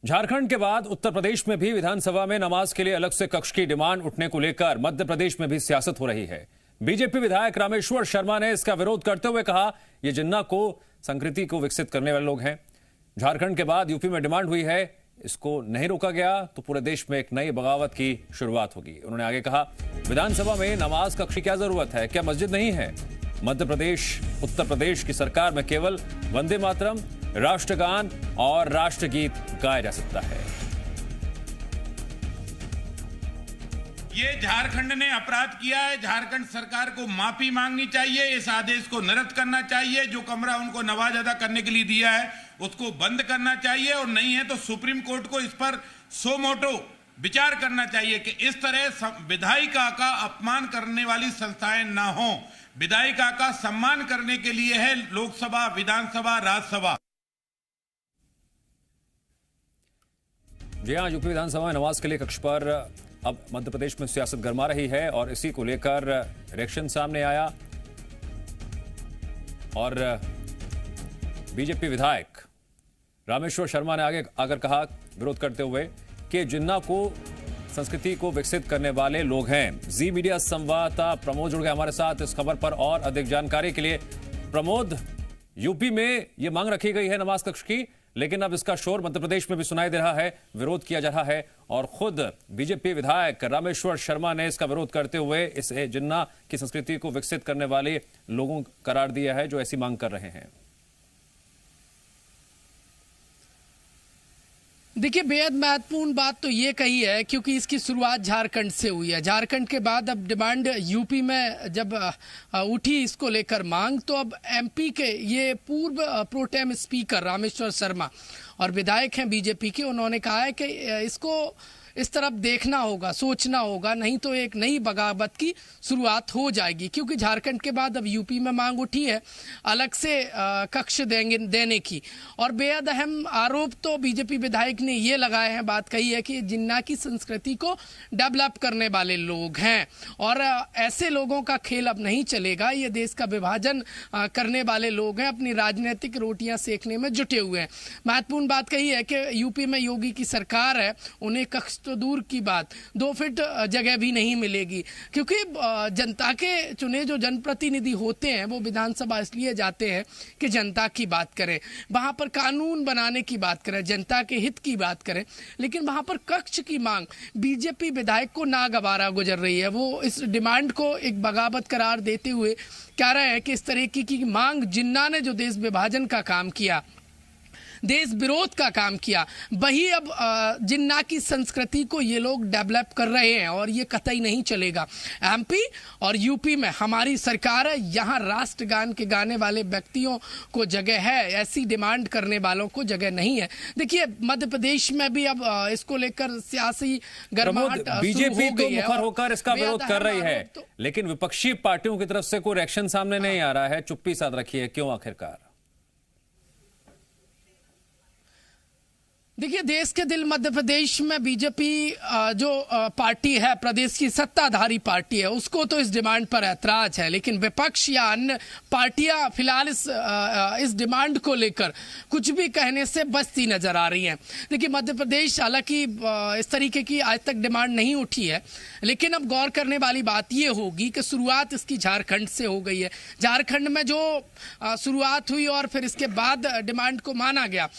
झारखंड के बाद उत्तर प्रदेश में भी विधानसभा में नमाज के लिए अलग से कक्ष की डिमांड उठने को लेकर मध्य प्रदेश में भी सियासत हो रही है। बीजेपी विधायक रामेश्वर शर्मा ने इसका विरोध करते हुए कहा, ये जिन्ना को संस्कृति को विकसित करने वाले लोग हैं। झारखंड के बाद यूपी में डिमांड हुई है, इसको नहीं रोका गया तो पूरे देश में एक नई बगावत की शुरुआत होगी। उन्होंने आगे कहा, विधानसभा में नमाज कक्ष की क्या जरूरत है, क्या मस्जिद नहीं है? मध्य प्रदेश उत्तर प्रदेश की सरकार में केवल वंदे मातरम, राष्ट्रगान और राष्ट्रगीत गाया जा सकता है। ये झारखंड ने अपराध किया है। झारखंड सरकार को माफी मांगनी चाहिए, इस आदेश को निरस्त करना चाहिए। जो कमरा उनको नमाज अदा करने के लिए दिया है उसको बंद करना चाहिए, और नहीं है तो सुप्रीम कोर्ट को इस पर सो मोटो विचार करना चाहिए कि इस तरह विधायिका का अपमान करने वाली संस्थाएं ना हो। विधायिका का सम्मान करने के लिए है लोकसभा, विधानसभा, राज्यसभा। जी हाँ, यूपी विधानसभा में नमाज के लिए कक्ष पर अब मध्य प्रदेश में सियासत गरमा रही है और इसी को लेकर रिएक्शन सामने आया और बीजेपी विधायक रामेश्वर शर्मा ने आगे आकर कहा, विरोध करते हुए, कि जिन्ना को संस्कृति को विकसित करने वाले लोग हैं। जी मीडिया संवाददाता प्रमोद जुड़ गए हमारे साथ इस खबर पर और अधिक जानकारी के लिए। प्रमोद, यूपी में ये मांग रखी गई है नमाज कक्ष की, लेकिन अब इसका शोर मध्य प्रदेश में भी सुनाई दे रहा है, विरोध किया जा रहा है और खुद बीजेपी विधायक रामेश्वर शर्मा ने इसका विरोध करते हुए इसे जिन्ना की संस्कृति को विकसित करने वाले लोगों करार दिया है जो ऐसी मांग कर रहे हैं। देखिए, बेहद महत्वपूर्ण बात तो ये कही है क्योंकि इसकी शुरुआत झारखंड से हुई है। झारखंड के बाद अब डिमांड यूपी में जब उठी इसको लेकर मांग, तो अब एमपी के ये पूर्व प्रोटेम स्पीकर रामेश्वर शर्मा और विधायक हैं बीजेपी के, उन्होंने कहा है कि इसको इस तरफ देखना होगा, सोचना होगा, नहीं तो एक नई बगावत की शुरुआत हो जाएगी। क्योंकि झारखंड के बाद अब यूपी में मांग उठी है अलग से कक्ष देने की। और बेहद अहम आरोप तो बीजेपी विधायक ने ये लगाए हैं, बात कही है कि जिन्ना की संस्कृति को डेवलप करने वाले लोग हैं और ऐसे लोगों का खेल अब नहीं चलेगा। ये देश का विभाजन करने वाले लोग हैं, अपनी राजनीतिक रोटियां सेकने में जुटे हुए हैं। महत्वपूर्ण बात कही है कि यूपी में योगी की सरकार है, उन्हें कक्ष तो दूर की बात 2 फीट जगह भी नहीं मिलेगी। क्योंकि जनता के चुने जो जनप्रतिनिधि होते हैं वो विधानसभा इसलिए जाते हैं कि जनता की बात करें, वहां पर कानून बनाने की बात करें, जनता के हित की बात करें। लेकिन वहां पर कक्ष की मांग बीजेपी विधायक को नागवारा गुजर रही है। वो इस डिमांड को एक बगावत करार देते हुए कह रहे हैं कि इस तरह की मांग जिन्ना ने जो देश विभाजन का काम किया, देश विरोध का काम किया, वही अब जिन्ना की संस्कृति को ये लोग डेवलप कर रहे हैं और ये कतई नहीं चलेगा। एमपी और यूपी में हमारी सरकार है, यहाँ राष्ट्रगान के गाने वाले व्यक्तियों को जगह है, ऐसी डिमांड करने वालों को जगह नहीं है। देखिए, मध्य प्रदेश में भी अब इसको लेकर सियासी गर्माहट बीजेपी तो मुखर होकर इसका विरोध कर रही है, लेकिन विपक्षी पार्टियों की तरफ से कोई रिएक्शन सामने नहीं आ रहा है। चुप्पी साध रखी है, क्यों आखिरकार? देखिए, देश के दिल मध्य प्रदेश में बीजेपी जो पार्टी है, प्रदेश की सत्ताधारी पार्टी है, उसको तो इस डिमांड पर ऐतराज है। लेकिन विपक्ष या अन्य पार्टियां फिलहाल इस डिमांड को लेकर कुछ भी कहने से बचती नजर आ रही हैं। देखिए, मध्य प्रदेश हालांकि इस तरीके की आज तक डिमांड नहीं उठी है, लेकिन अब गौर करने वाली बात यह होगी कि शुरुआत इसकी झारखंड से हो गई है। झारखंड में जो शुरुआत हुई और फिर इसके बाद डिमांड को माना गया,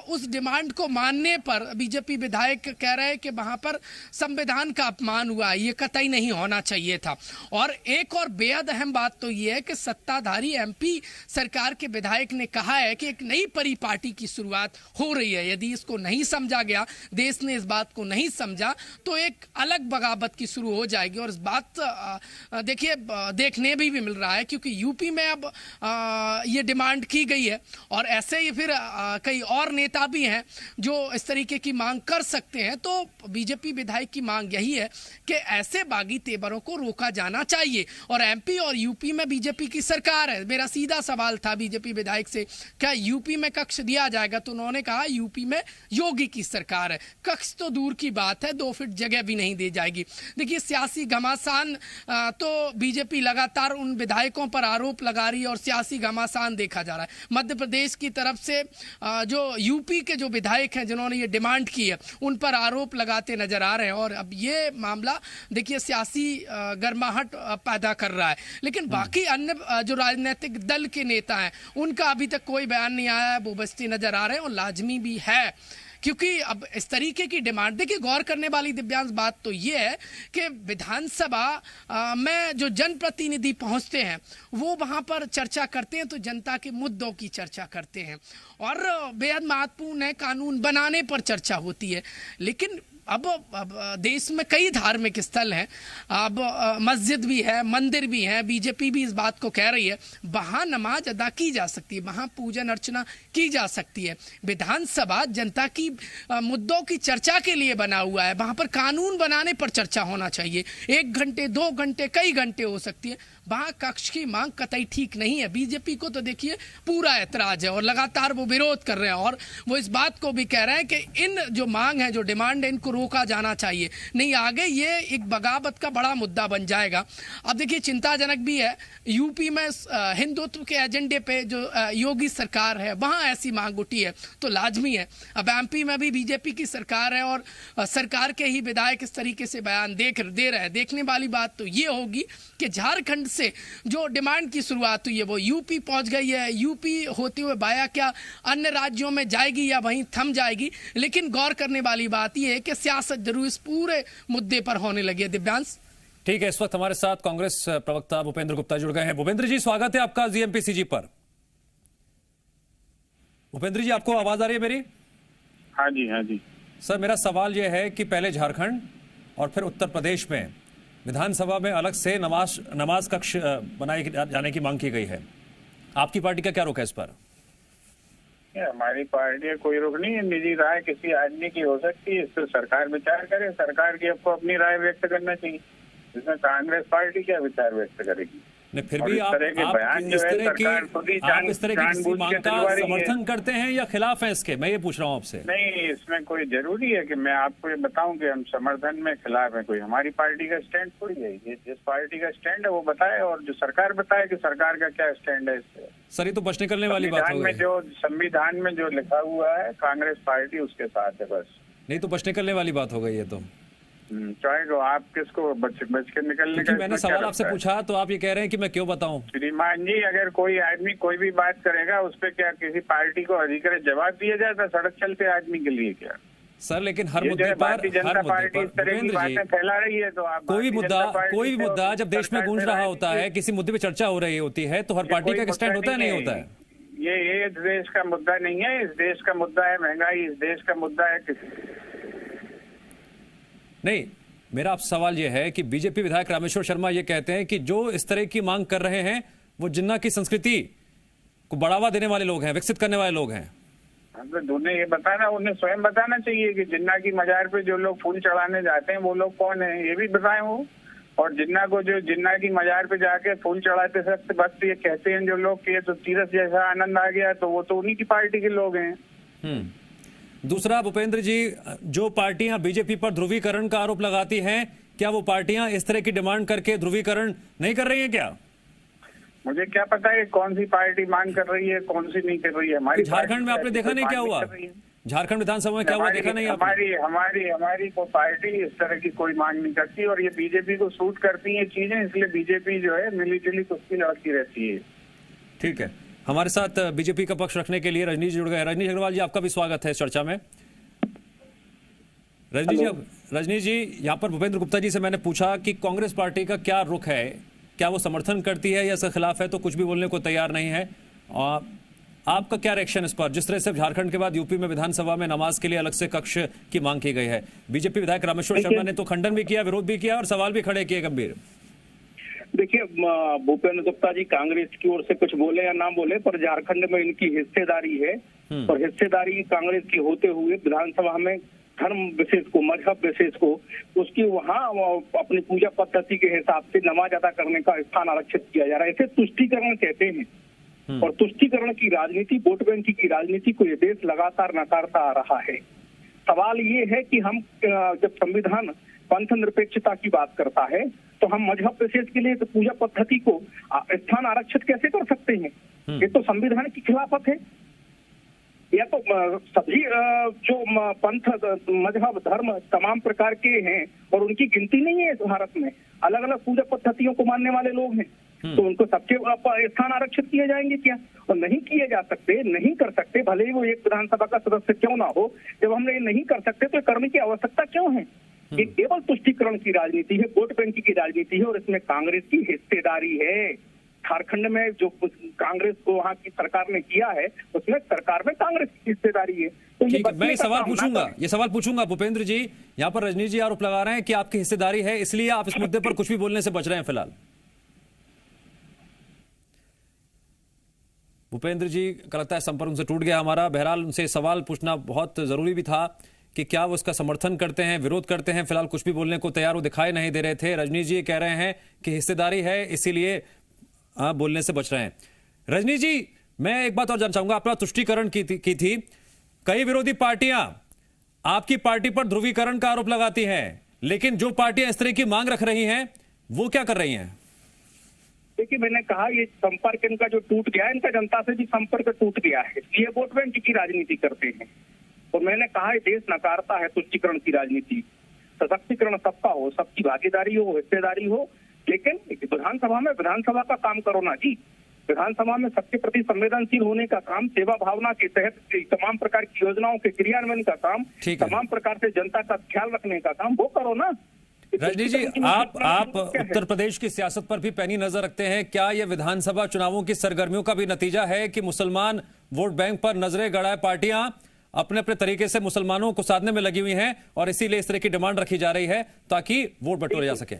उस डिमांड को मानने पर बीजेपी विधायक कह रहे हैं कि वहां पर संविधान का अपमान हुआ, ये कतई नहीं होना चाहिए था। और एक और बेहद अहम बात तो ये है कि सत्ताधारी एमपी सरकार के विधायक ने कहा है कि एक नई परिपाटी की शुरुआत हो रही है। यदि इसको नहीं समझा गया, देश ने इस बात को नहीं समझा, तो एक अलग बगावत की शुरू हो जाएगी। और इस बात देखिए देखने भी मिल रहा है, क्योंकि यूपी में अब ये डिमांड की गई है और ऐसे ही फिर कई और नेता भी हैं जो इस तरीके की मांग कर सकते हैं। तो बीजेपी विधायक की मांग यही है कि ऐसे बागी तेवरों को रोका जाना चाहिए। और एमपी और यूपी में बीजेपी की सरकार है। मेरा सीधा सवाल था बीजेपी विधायक से, क्या यूपी में कक्ष दिया जाएगा? तो उन्होंने कहा यूपी में योगी की सरकार है, कक्ष तो दूर की बात है, 2 फीट जगह भी नहीं दी जाएगी। देखिए, सियासी घमासान तो बीजेपी लगातार उन विधायकों पर आरोप लगा रही है और सियासी घमासान देखा जा रहा है। मध्य प्रदेश की तरफ से जो यूपी के जो विधायक हैं जिन्होंने ये डिमांड की है उन पर आरोप लगाते नजर आ रहे हैं। और अब ये मामला देखिए सियासी गर्माहट पैदा कर रहा है, लेकिन बाकी अन्य जो राजनीतिक दल के नेता हैं उनका अभी तक कोई बयान नहीं आया है, वो बस्ती नजर आ रहे हैं और लाजमी भी है क्योंकि अब इस तरीके की डिमांड, देखिए गौर करने वाली दिव्यांश बात तो ये है कि विधानसभा में जो जनप्रतिनिधि पहुंचते हैं वो वहां पर चर्चा करते हैं तो जनता के मुद्दों की चर्चा करते हैं और बेहद महत्वपूर्ण है कानून बनाने पर चर्चा होती है। लेकिन अब देश में कई धार्मिक स्थल हैं, अब मस्जिद भी है, मंदिर भी है, बीजेपी भी इस बात को कह रही है वहाँ नमाज अदा की जा सकती है, वहाँ पूजन अर्चना की जा सकती है। विधानसभा जनता की मुद्दों की चर्चा के लिए बना हुआ है, वहाँ पर कानून बनाने पर चर्चा होना चाहिए। 1 घंटे 2 घंटे कई घंटे हो सकती है, वहाँ कक्ष की मांग कतई ठीक नहीं है। बीजेपी को तो देखिए पूरा ऐतराज है और लगातार वो विरोध कर रहे हैं और वो इस बात को भी कह रहे हैं कि इन जो मांग है, जो डिमांड है, इनको रोका जाना चाहिए, नहीं आगे ये एक बगावत का बड़ा मुद्दा बन जाएगा। अब देखिए चिंताजनक भी है, यूपी में हिंदुत्व के एजेंडे पे जो योगी सरकार है वहाँ ऐसी मांग उठी है तो लाजमी है। अब एमपी में भी बीजेपी की सरकार है और सरकार के ही विधायक इस तरीके से बयान दे रहे हैं। देखने वाली बात तो ये होगी कि झारखंड से जो डिमांड की शुरुआत हुई है वो यूपी पहुंच गई है, यूपी होते हुए बाया क्या अन्य राज्यों में जाएगी या वहीं थम जाएगी। लेकिन गौर करने वाली बात यह है कि सियासत जरूर इस पूरे मुद्दे पर होने लगी है। दिव्यांश ठीक है, इस वक्त हमारे साथ कांग्रेस प्रवक्ता भूपेंद्र गुप्ता जुड़ गए हैं। भूपेंद्र जी स्वागत है आपका जीएमपीसीजी पर। भूपेंद्र जी आपको आवाज आ रही है मेरी? हाँ जी, हाँ जी सर, मेरा सवाल यह है कि पहले झारखंड और फिर उत्तर प्रदेश में विधानसभा में अलग से नमाज कक्ष बनाए जाने की मांग की गई है, आपकी पार्टी का क्या रुख है इस पर? हमारी पार्टी कोई रुख नहीं है, निजी राय किसी आदमी की हो सकती है, इस पर सरकार विचार करे। सरकार की आपको अपनी राय व्यक्त करना चाहिए, इसमें कांग्रेस पार्टी क्या विचार व्यक्त करेगी? नहीं, फिर भी आप इस तरह की मांग का समर्थन करते हैं या खिलाफ हैं इसके? मैं ये पूछ रहा हूँ आपसे। नहीं, इसमें कोई जरूरी है कि मैं आपको ये बताऊं कि हम समर्थन में खिलाफ हैं? कोई हमारी पार्टी का स्टैंड थोड़ी है, ये जिस पार्टी का स्टैंड है वो बताए और जो सरकार बताए कि सरकार का क्या स्टैंड है इससे। सर ये तो बच निकलने वाली बात हो गई। संविधान में जो लिखा हुआ है कांग्रेस पार्टी उसके साथ है बस। नहीं तो बच निकलने वाली बात हो गई है तो तो आप किसको बच के निकलने का? मैंने सवाल आपसे पूछा तो आप ये कह रहे हैं कि मैं क्यों बताऊं? श्रीमान जी, अगर कोई आदमी कोई भी बात करेगा उस पर क्या किसी पार्टी को अधिकृत जवाब दिया जाता सड़क चलते आदमी के लिए क्या? सर लेकिन हर मुद्दे पर इस तरह की बातें फैला रही है तो आप कोई भी मुद्दा जब देश में गूंज रहा होता है, किसी मुद्दे पे चर्चा हो रही होती है तो हर पार्टी का स्टैंड होता है, नहीं होता है? ये इस देश का मुद्दा नहीं है, इस देश का मुद्दा है महंगाई, इस देश का मुद्दा है नहीं। मेरा आप सवाल यह है कि बीजेपी विधायक रामेश्वर शर्मा ये कहते हैं कि जो इस तरह की मांग कर रहे हैं वो जिन्ना की संस्कृति को बढ़ावा देने वाले लोग हैं, विकसित करने वाले लोग हैं। उन्हें ये बताना, उन्हें स्वयं बताना चाहिए कि जिन्ना की मजार पे जो लोग फूल चढ़ाने जाते हैं वो लोग कौन है, ये भी बताएं वो। और जिन्ना को जो जिन्ना की मजार पे जाके फूल चढ़ाते सकते बस ये कहते हैं जो लोग कि ये तो तीरथ जैसा आनंद आ गया, तो वो तो उन्हीं की पार्टी के लोग हैं। दूसरा भूपेंद्र जी, जो पार्टियां बीजेपी पर ध्रुवीकरण का आरोप लगाती हैं, क्या वो पार्टियां इस तरह की डिमांड करके ध्रुवीकरण नहीं कर रही हैं क्या? मुझे क्या पता है कौन सी पार्टी मांग कर रही है कौन सी नहीं कर रही है। हमारी झारखंड में आपने देखा नहीं क्या हुआ? झारखंड विधानसभा में क्या हुआ देखा नहीं? हमारी कोई पार्टी इस तरह की कोई मांग नहीं करती और ये बीजेपी को सूट करती है चीजें, इसलिए बीजेपी जो है मिली जुली कुश्ती लड़ती रहती है। ठीक है, हमारे साथ बीजेपी का पक्ष रखने के लिए रजनीश जुड़ गए। रजनीश अग्रवाल जी, आपका भी स्वागत है इस चर्चा में। रजनीश जी, यहाँ पर भूपेंद्र गुप्ता जी से मैंने पूछा कि कांग्रेस पार्टी का क्या रुख है, क्या वो समर्थन करती है या इसके खिलाफ है, तो कुछ भी बोलने को तैयार नहीं है। आपका क्या रिएक्शन इस पर, जिस तरह से झारखंड के बाद यूपी में विधानसभा में नमाज के लिए अलग से कक्ष की मांग की गई है? बीजेपी विधायक रामेश्वर शर्मा ने तो खंडन भी किया, विरोध भी किया और सवाल भी खड़े किए गंभीर। देखिए, भूपेंद्र गुप्ता जी कांग्रेस की ओर से कुछ बोले या ना बोले, पर झारखंड में इनकी हिस्सेदारी है और हिस्सेदारी कांग्रेस की होते हुए विधानसभा में धर्म विशेष को, मजहब विशेष को, उसकी वहाँ अपनी पूजा पद्धति के हिसाब से नमाज अदा करने का स्थान आरक्षित किया जा रहा है। इसे तुष्टीकरण कहते हैं और तुष्टीकरण की राजनीति, वोट बैंक की राजनीति को ये देश लगातार नकारता आ रहा है। सवाल ये है कि हम जब संविधान पंथ निरपेक्षता की बात करता है तो हम मजहब विशेष के लिए तो पूजा पद्धति को स्थान आरक्षित कैसे कर सकते हैं? ये तो संविधान की खिलाफत है। या तो सभी जो पंथ मजहब धर्म तमाम प्रकार के हैं और उनकी गिनती नहीं है इस भारत में, अलग अलग पूजा पद्धतियों को मानने वाले लोग हैं, तो उनको सबके स्थान आरक्षित किए जाएंगे क्या? और नहीं किए जा सकते, नहीं कर सकते, भले ही वो एक विधानसभा का सदस्य क्यों ना हो। जब हम ये नहीं कर सकते तो करने की आवश्यकता क्यों है? ये केवल तुष्टीकरण की राजनीति है, वोट बैंक की राजनीति है और इसमें कांग्रेस की हिस्सेदारी है। झारखंड में जो कांग्रेस को वहाँ की सरकार ने किया है उसमें सरकार में कांग्रेस की हिस्सेदारी है। तो ये मैं ये सवाल पूछूंगा भूपेंद्र जी। यहाँ पर रजनीश जी आरोप लगा रहे हैं कि आपकी हिस्सेदारी है, इसलिए आप इस मुद्दे पर कुछ भी बोलने से बच रहे हैं फिलहाल। भूपेंद्र जी का लगता है संपर्क उनसे टूट गया हमारा। बहरहाल उनसे सवाल पूछना बहुत जरूरी भी था कि क्या वो इसका समर्थन करते हैं, विरोध करते हैं। फिलहाल कुछ भी बोलने को तैयार वो दिखाई नहीं दे रहे थे। रजनीश जी कह रहे हैं कि हिस्सेदारी है, इसीलिए बोलने से बच रहे हैं। रजनीश जी, मैं एक बात और जानना चाहूंगा, आपने तुष्टीकरण की थी। कई विरोधी पार्टियां आपकी पार्टी पर ध्रुवीकरण का आरोप लगाती हैं, लेकिन जो पार्टियां इस तरह की मांग रख रही हैं वो क्या कर रही हैं? देखिए, मैंने कहा ये संपर्क इनका जो टूट गया है, इनका जनता से भी संपर्क टूट गया है, ये वोट बैंक की राजनीति करते हैं। और मैंने कहा ये देश नकारता है तुष्टीकरण की राजनीति। सशक्तिकरण सबका हो, सबकी भागीदारी हो, हिस्सेदारी हो, लेकिन विधानसभा में विधानसभा का काम करो ना जी। विधानसभा में सबके प्रति संवेदनशील होने का काम, सेवा भावना के तहत तमाम प्रकार की योजनाओं के क्रियान्वयन का काम, तमाम प्रकार से जनता का ख्याल रखने का काम वो करो ना। रजनीश जी, आप उत्तर प्रदेश की सियासत पर भी पैनी नजर रखते हैं। क्या यह विधानसभा चुनावों की सरगर्मियों का भी नतीजा है कि मुसलमान वोट बैंक पर नजरें गड़ाए पार्टियां अपने अपने तरीके से मुसलमानों को साधने में लगी हुई हैं और इसीलिए इस तरह की डिमांड रखी जा रही है ताकि वोट बटोरे जा सके?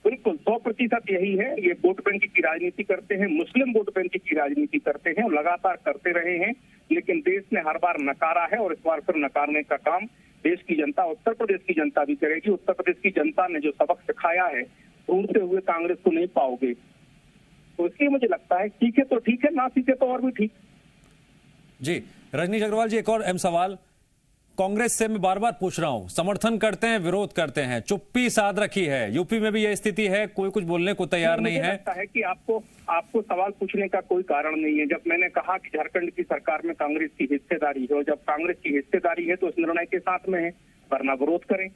बिल्कुल 100% यही है। ये वोट बैंक की राजनीति करते हैं, मुस्लिम वोट बैंक की राजनीति करते हैं और लगातार करते रहे हैं, लेकिन देश ने हर बार नकारा है और इस बार फिर नकारने का काम देश की जनता, उत्तर प्रदेश की जनता भी करेगी। उत्तर प्रदेश की जनता ने जो सबक सिखाया है, ढूंढते हुए कांग्रेस को नहीं पाओगे। तो इसलिए मुझे लगता है ठीक है तो ठीक है, ना सीखे तो और भी ठीक। जी रजनीश अग्रवाल जी, एक और अहम सवाल कांग्रेस से मैं बार बार पूछ रहा हूं, समर्थन करते हैं, विरोध करते हैं, चुप्पी साध रखी है। यूपी में भी यह स्थिति है, कोई कुछ बोलने को तैयार नहीं है। लगता है कि आपको सवाल पूछने का कोई कारण नहीं है। जब मैंने कहा कि झारखंड की सरकार में कांग्रेस की हिस्सेदारी है और जब कांग्रेस की हिस्सेदारी है तो उस निर्णय के साथ में है, वरना विरोध करें।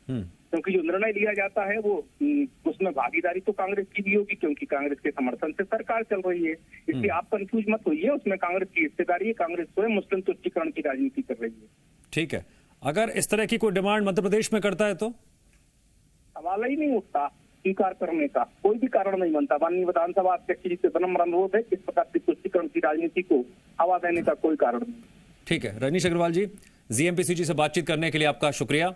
क्योंकि जो निर्णय लिया जाता है वो उसमें भागीदारी तो कांग्रेस की भी होगी, क्योंकि कांग्रेस के समर्थन से सरकार चल रही है। इसलिए आप कंफ्यूज मत होइए, उसमें कांग्रेस की हिस्सेदारी है। कांग्रेस स्वयं मुस्लिम तुष्टीकरण की राजनीति कर रही है। ठीक है, अगर इस तरह की कोई डिमांड मध्य प्रदेश में करता है तो सवाल ही नहीं उठता स्वीकार करने का, कोई भी कारण नहीं बनता। माननीय विधानसभा अध्यक्ष जी से विनम्र अनुरोध है, इस प्रकार की तुष्टीकरण की राजनीति को हवा देने का कोई कारण नहीं। ठीक है, रजनीश अग्रवाल जी, जीएमपीसीजी से बातचीत करने के लिए आपका शुक्रिया।